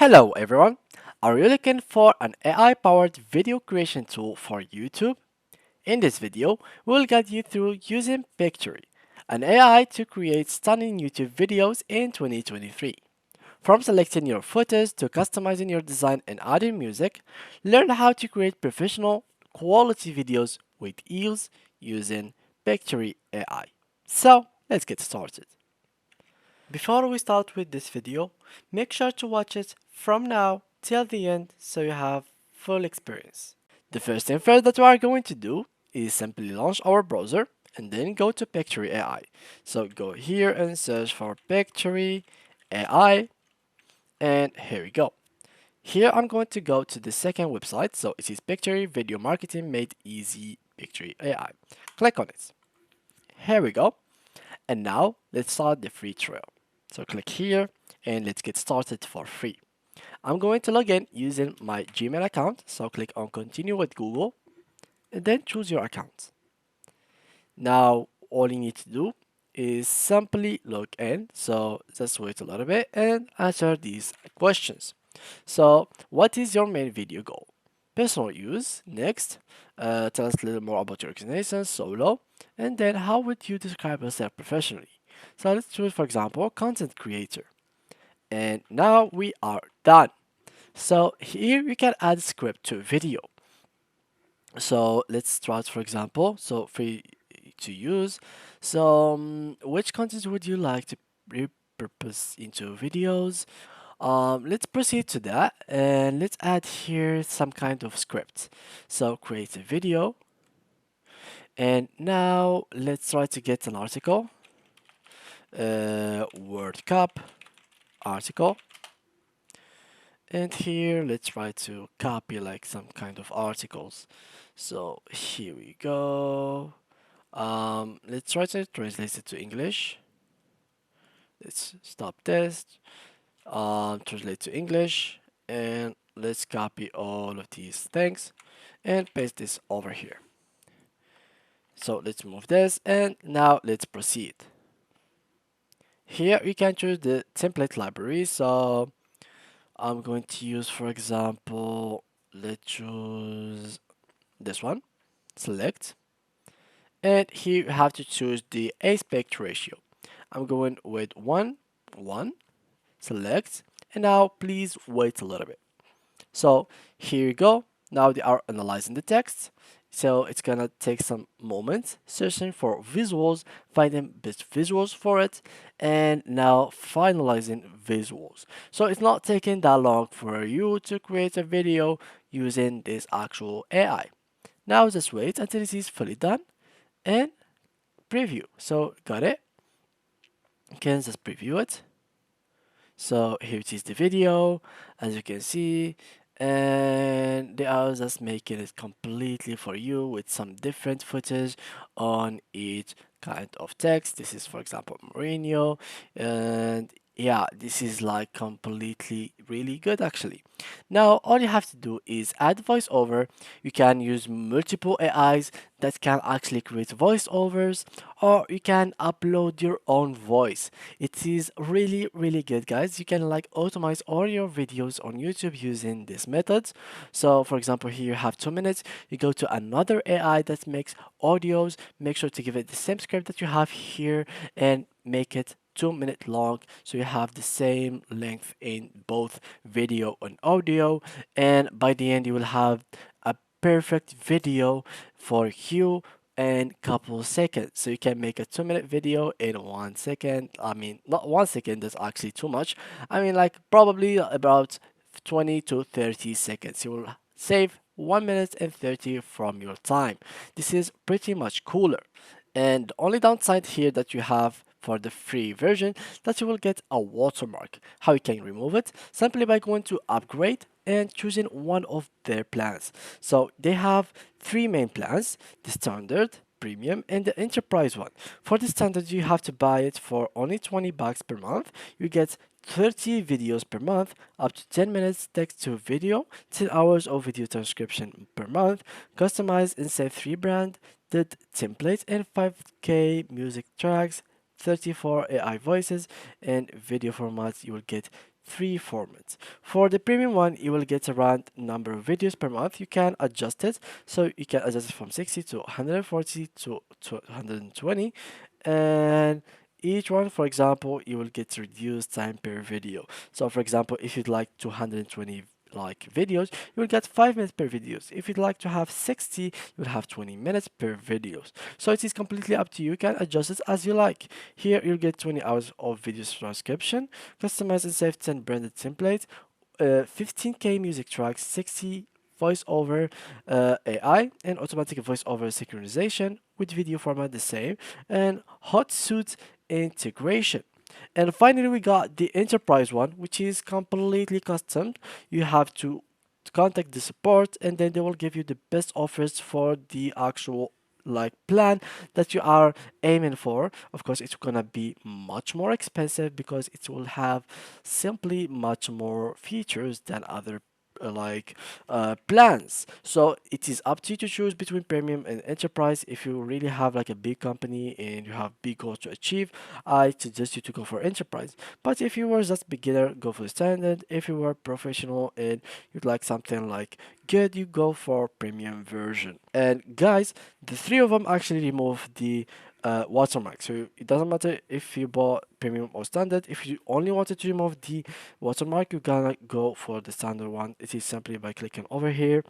Hello everyone! Are you looking for an AI-powered video creation tool for YouTube? In this video, we'll guide you through using Pictory, an AI to create stunning YouTube videos in 2023. From selecting your footage to customizing your design and adding music, learn how to create professional, quality videos with ease using Pictory AI. So, let's get started. Before we start with this video, make sure to watch it from now till the end so you have full experience. The first thing first that we are going to do is simply launch our browser and then go to Pictory AI. So go here and search for Pictory AI and here we go. Here I'm going to go to the second website, so it is Pictory Video Marketing Made Easy Pictory AI. Click on it. Here we go. And now let's start the free trial. So click here and let's get started for free. I'm going to log in using my Gmail account. So click on continue with Google and then choose your account. Now all you need to do is simply log in. So just wait a little bit and answer these questions. So what is your main video goal? Personal use, next. Tell us a little more about your organization, solo, and then how would you describe yourself professionally? So let's choose, for example, content creator. And now we are done. So here you can add script to video. So let's start, for example, so free to use. So which content would you like to repurpose into videos? Let's proceed to that and let's add here some kind of script. So create a video and now let's try to get an article, World Cup article. And here let's try to copy like some kind of articles. So here we go. Let's try to translate it to English. Let's stop this. Translate to English and let's copy all of these things and paste this over here. So let's move this and now let's proceed. Here you can choose the template library. So I'm going to use, for example, let's choose this one, select, and here you have to choose the aspect ratio. I'm going with 1, 1, select, and now please wait a little bit. So here you go. Now they are analyzing the text. So it's gonna take some moments searching for visuals, finding best visuals for it, and now finalizing visuals. So it's not taking that long for you to create a video using this actual AI. Now just wait until it is fully done and preview. So got it? You can just preview it. So here it is the video, as you can see, and they are just making it completely for you with some different footage on each kind of text. This is, for example, Mourinho, and yeah, this is like completely really good actually. Now all you have to do is add voiceover. You can use multiple AIs that can actually create voiceovers, or you can upload your own voice. It is really really good, guys. You can like automate all your videos on YouTube using this method. So for example, here you have 2 minutes, you go to another AI that makes audios, make sure to give it the same script that you have here and make it 2 minute long, so you have the same length in both video and audio, and by the end you will have a perfect video for you in couple seconds. So you can make a 2 minute video in 1 second. I mean, not 1 second, that's actually too much. I mean, like probably about 20 to 30 seconds. You will save 1 minute and 30 from your time. This is pretty much cooler. And the only downside here that you have for the free version, that you will get a watermark. How you can remove it? Simply by going to upgrade and choosing one of their plans. So they have three main plans: the standard, premium, and the enterprise one. For the standard, you have to buy it for only $20 per month. You get 30 videos per month, up to 10 minutes text to video, 10 hours of video transcription per month, customized and save 3 brand, did templates and 5K music tracks, 34 AI voices, and video formats. You will get three formats. For the premium one, you will get around number of videos per month. You can adjust it, so you can adjust it from 60 to 140 to 120, and each one, for example, you will get reduced time per video. So for example, if you'd like 220 like videos, you will get 5 minutes per videos. If you'd like to have 60, you will have 20 minutes per videos. So it is completely up to you. You can adjust it as you like. Here you'll get 20 hours of video transcription, customized and saved 10 branded templates, 15K music tracks, 60 voiceover AI, and automatic voiceover synchronization with video format the same, and hot suit integration. And finally, we got the enterprise one, which is completely custom. You have to contact the support, and then they will give you the best offers for the actual like plan that you are aiming for. Of course, it's gonna be much more expensive because it will have simply much more features than other plans. So it is up to you to choose between premium and enterprise. If you really have like a big company and you have big goals to achieve, I suggest you to go for enterprise. But if you were just beginner, go for standard. If you were professional and you'd like something like good, you go for premium version. And guys, the three of them actually remove the watermark. So it doesn't matter if you bought premium or standard. If you only wanted to remove the watermark, you're gonna go for the standard one. It is simply by clicking over here,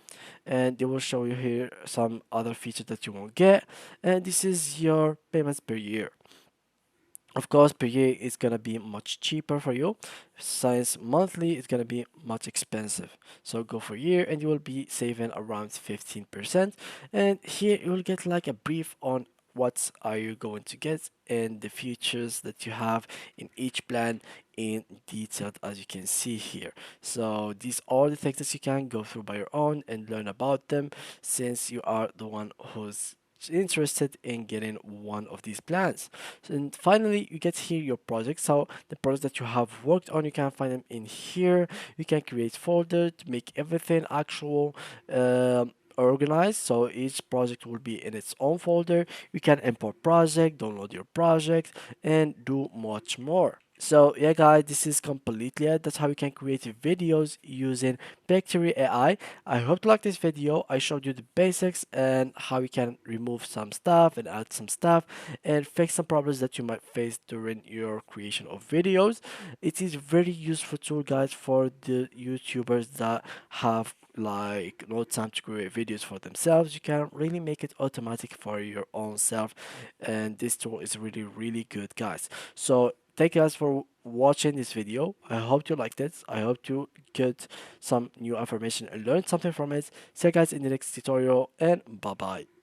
and they will show you here some other features that you won't get. And this is your payments per year. Of course, per year is gonna be much cheaper for you, since monthly is gonna be much expensive. So go for year and you will be saving around 15%. And here you will get like a brief on what are you going to get and the features that you have in each plan in detail, as you can see here. So these are the things that you can go through by your own and learn about them, since you are the one who's interested in getting one of these plans. And finally, you get here your projects. So the projects that you have worked on, you can find them in here. You can create folder to make everything actual organized, so each project will be in its own folder. You can import project, download your project, and do much more. So yeah guys, this is completely it. That's how you can create videos using pictory AI. I hope you like this video. I showed you the basics and how you can remove some stuff and add some stuff and fix some problems that you might face during your creation of videos. It is very useful tool guys for the YouTubers that have like no time to create videos for themselves. You can really make it automatic for your own self, and this tool is really good guys. So thank you guys for watching this video. I hope you liked it. I hope you get some new information and learn something from it. See you guys in the next tutorial, and bye bye.